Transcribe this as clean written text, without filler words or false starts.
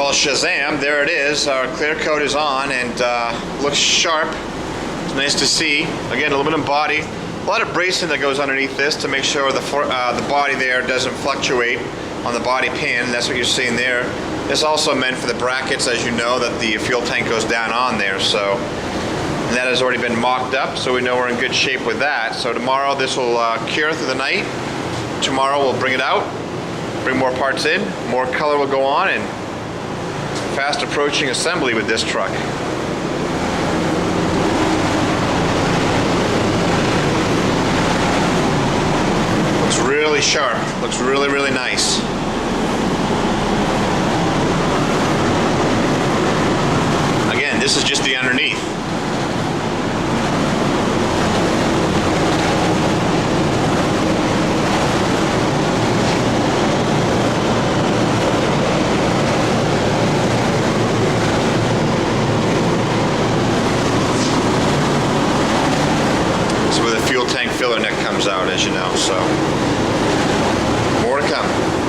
Well, Shazam, there it is. Our clear coat is on and looks sharp. It's nice to see. Again, aluminum body. A lot of bracing that goes underneath this to make sure the body there doesn't fluctuate on the body pin. That's what you're seeing there. It's also meant for the brackets, as you know, that the fuel tank goes down on there. So and that has already been mocked up, so we know we're in good shape with that. So tomorrow this will cure through the night. Tomorrow we'll bring it out, bring more parts in, more color will go on, and fast approaching assembly with this truck. Looks really sharp, looks really, really nice. Again, this is just the underneath. Fuel tank filler neck comes out, as you know, so more to come.